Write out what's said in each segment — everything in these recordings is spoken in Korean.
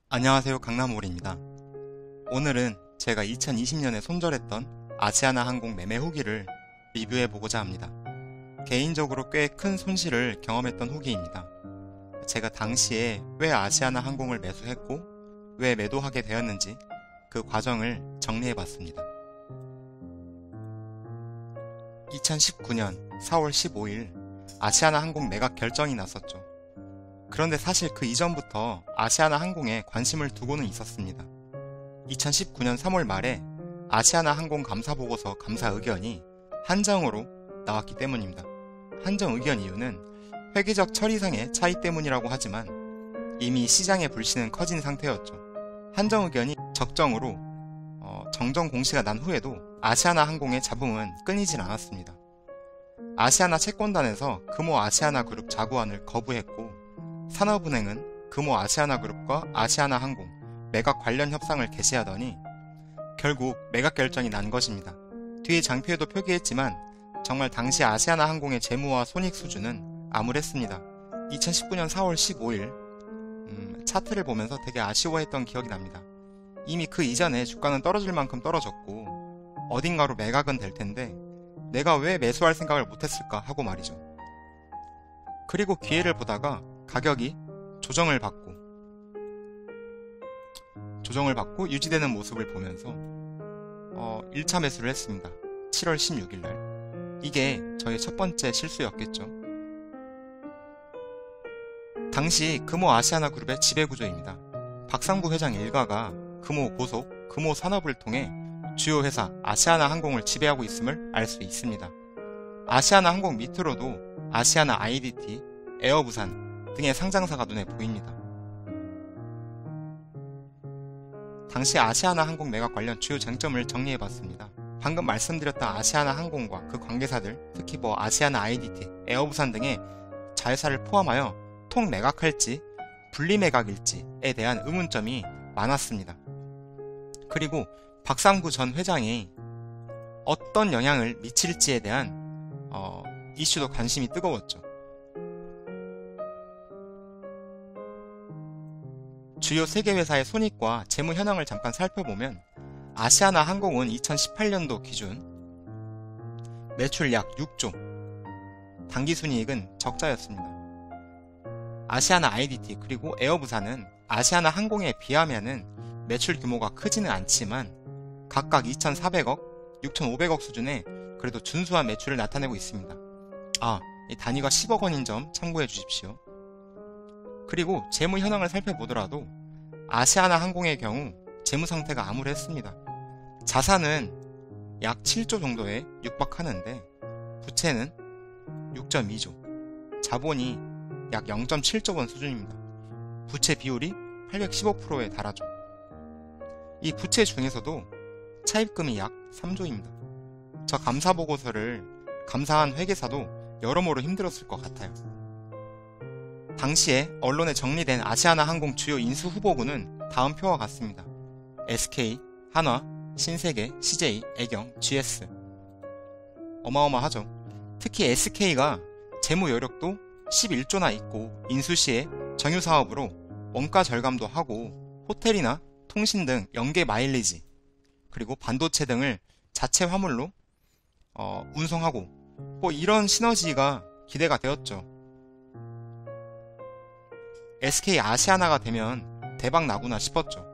안녕하세요, 강남올입니다. 오늘은 제가 2020년에 손절했던 아시아나항공 매매 후기를 리뷰해보고자 합니다. 개인적으로 꽤 큰 손실을 경험했던 후기입니다. 제가 당시에 왜 아시아나항공을 매수했고 왜 매도하게 되었는지 그 과정을 정리해봤습니다. 2019년 4월 15일 아시아나항공 매각 결정이 났었죠. 그런데 사실 그 이전부터 아시아나항공에 관심을 두고는 있었습니다. 2019년 3월 말에 아시아나항공 감사보고서 감사 의견이 한정으로 나왔기 때문입니다. 한정 의견 이유는 회계적 처리상의 차이 때문이라고 하지만 이미 시장의 불신은 커진 상태였죠. 한정 의견이 적정으로 정정 공시가 난 후에도 아시아나항공의 잡음은 끊이질 않았습니다. 아시아나 채권단에서 금호 아시아나그룹 자구안을 거부했고 산업은행은 금호 아시아나그룹과 아시아나항공 매각 관련 협상을 개시하더니 결국 매각 결정이 난 것입니다. 뒤에 장표에도 표기했지만 정말 당시 아시아나항공의 재무와 손익 수준은 암울했습니다. 2019년 4월 15일 차트를 보면서 되게 아쉬워했던 기억이 납니다. 이미 그 이전에 주가는 떨어질 만큼 떨어졌고 어딘가로 매각은 될 텐데 내가 왜 매수할 생각을 못했을까 하고 말이죠. 그리고 기회를 보다가 가격이 조정을 받고 유지되는 모습을 보면서 1차 매수를 했습니다. 7월 16일날. 이게 저의 첫 번째 실수였겠죠. 당시 금호 아시아나그룹의 지배구조입니다. 박상구 회장 일가가 금호 고속, 금호 산업을 통해 주요 회사 아시아나항공을 지배하고 있음을 알 수 있습니다. 아시아나항공 밑으로도 아시아나 IDT, 에어부산 등의 상장사가 눈에 보입니다. 당시 아시아나항공 매각 관련 주요 쟁점을 정리해봤습니다. 방금 말씀드렸던 아시아나항공과 그 관계사들, 특히 아시아나 IDT, 에어부산 등의 자회사를 포함하여 통 매각할지 분리 매각일지에 대한 의문점이 많았습니다. 그리고 박상구 전 회장이 어떤 영향을 미칠지에 대한 이슈도 관심이 뜨거웠죠. 주요 세계 회사의 손익과 재무 현황을 잠깐 살펴보면 아시아나항공은 2018년도 기준 매출 약 6조, 당기순이익은 적자였습니다. 아시아나 IDT 그리고 에어부산은 아시아나항공에 비하면은 매출 규모가 크지는 않지만 각각 2,400억, 6,500억 수준의 그래도 준수한 매출을 나타내고 있습니다. 이 단위가 10억 원인 점 참고해 주십시오. 그리고 재무 현황을 살펴보더라도 아시아나항공의 경우 재무 상태가 암울했습니다. 자산은 약 7조 정도에 육박하는데 부채는 6.2조, 자본이 약 0.7조 원 수준입니다. 부채 비율이 815%에 달하죠. 이 부채 중에서도 차입금이 약 3조입니다. 저 감사보고서를 감사한 회계사도 여러모로 힘들었을 것 같아요. 당시에 언론에 정리된 아시아나항공 주요 인수 후보군은 다음 표와 같습니다. SK, 한화, 신세계, CJ, 애경, GS. 어마어마하죠. 특히 SK가 재무 여력도 11조나 있고 인수시에 정유사업으로 원가 절감도 하고 호텔이나 통신 등 연계 마일리지 그리고 반도체 등을 자체 화물로 운송하고 이런 시너지가 기대가 되었죠. SK 아시아나가 되면 대박 나구나 싶었죠.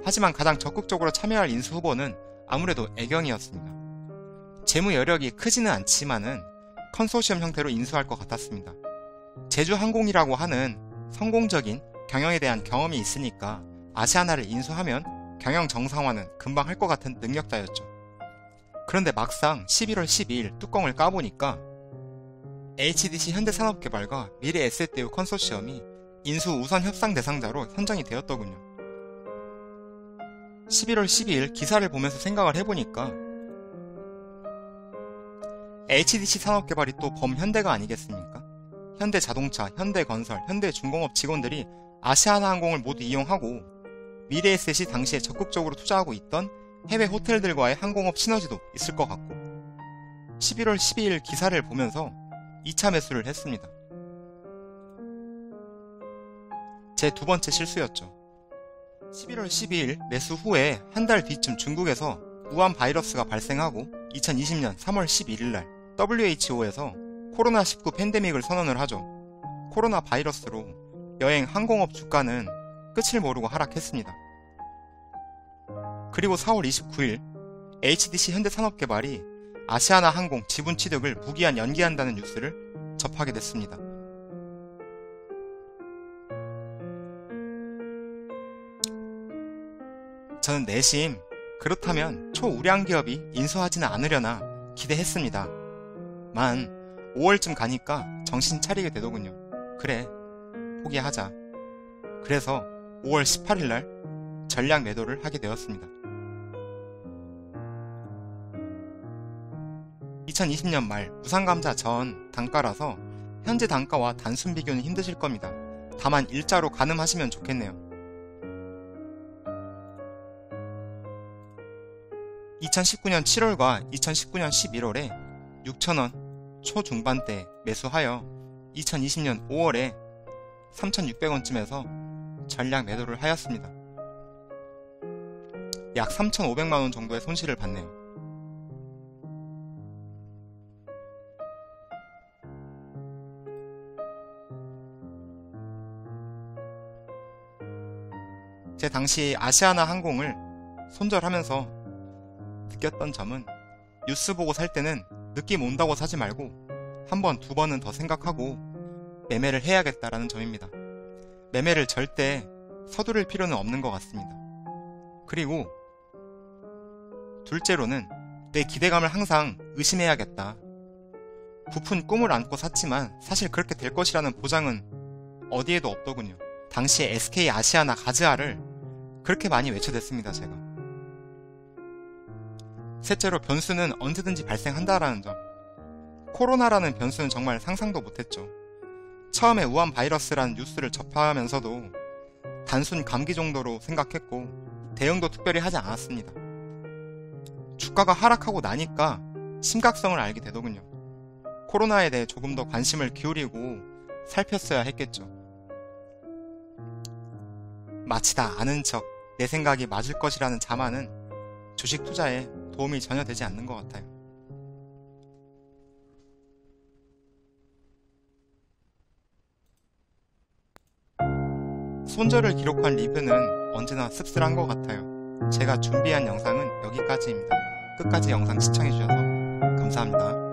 하지만 가장 적극적으로 참여할 인수 후보는 아무래도 애경이었습니다. 재무 여력이 크지는 않지만은 컨소시엄 형태로 인수할 것 같았습니다. 제주항공이라고 하는 성공적인 경영에 대한 경험이 있으니까 아시아나를 인수하면 경영 정상화는 금방 할 것 같은 능력자였죠. 그런데 막상 11월 12일 뚜껑을 까보니까 HDC 현대산업개발과 미래에셋대우 컨소시엄이 인수 우선 협상 대상자로 선정이 되었더군요. 11월 12일 기사를 보면서 생각을 해보니까 HDC 산업개발이 또 범현대가 아니겠습니까? 현대자동차, 현대건설, 현대중공업 직원들이 아시아나항공을 모두 이용하고 미래에셋이 당시에 적극적으로 투자하고 있던 해외 호텔들과의 항공업 시너지도 있을 것 같고 11월 12일 기사를 보면서 2차 매수를 했습니다. 제 두 번째 실수였죠. 11월 12일 매수 후에 한 달 뒤쯤 중국에서 우한 바이러스가 발생하고 2020년 3월 11일날 WHO에서 코로나19 팬데믹을 선언을 하죠. 코로나 바이러스로 여행 항공업 주가는 끝을 모르고 하락했습니다. 그리고 4월 29일 HDC 현대산업개발이 아시아나 항공 지분 취득을 무기한 연기한다는 뉴스를 접하게 됐습니다. 저는 내심 그렇다면 초우량 기업이 인수하지는 않으려나 기대했습니다. 만 5월쯤 가니까 정신 차리게 되더군요. 그래, 포기하자. 그래서 5월 18일날 전량 매도를 하게 되었습니다. 2020년 말 무상감자 전 단가라서 현재 단가와 단순 비교는 힘드실 겁니다. 다만 일자로 가늠하시면 좋겠네요. 2019년 7월과 2019년 11월에 6,000원 초중반대 매수하여 2020년 5월에 3,600원쯤에서 전량 매도를 하였습니다. 약 3,500만원 정도의 손실을 봤네요. 제 당시 아시아나 항공을 손절하면서 느꼈던 점은 뉴스 보고 살 때는 느낌 온다고 사지 말고 한 번, 두 번은 더 생각하고 매매를 해야겠다라는 점입니다. 매매를 절대 서두를 필요는 없는 것 같습니다. 그리고 둘째로는 내 기대감을 항상 의심해야겠다. 부푼 꿈을 안고 샀지만 사실 그렇게 될 것이라는 보장은 어디에도 없더군요. 당시에 SK 아시아나 가즈아를 그렇게 많이 외쳐댔습니다, 제가. 셋째로 변수는 언제든지 발생한다라는 점. 코로나라는 변수는 정말 상상도 못했죠. 처음에 우한 바이러스라는 뉴스를 접하면서도 단순 감기 정도로 생각했고 대응도 특별히 하지 않았습니다. 주가가 하락하고 나니까 심각성을 알게 되더군요. 코로나에 대해 조금 더 관심을 기울이고 살폈어야 했겠죠. 마치 다 아는 척 내 생각이 맞을 것이라는 자만은 주식 투자에 도움이 전혀 되지 않는 것 같아요. 손절을 기록한 리뷰는 언제나 씁쓸한 것 같아요. 제가 준비한 영상은 여기까지입니다. 끝까지 영상 시청해주셔서 감사합니다.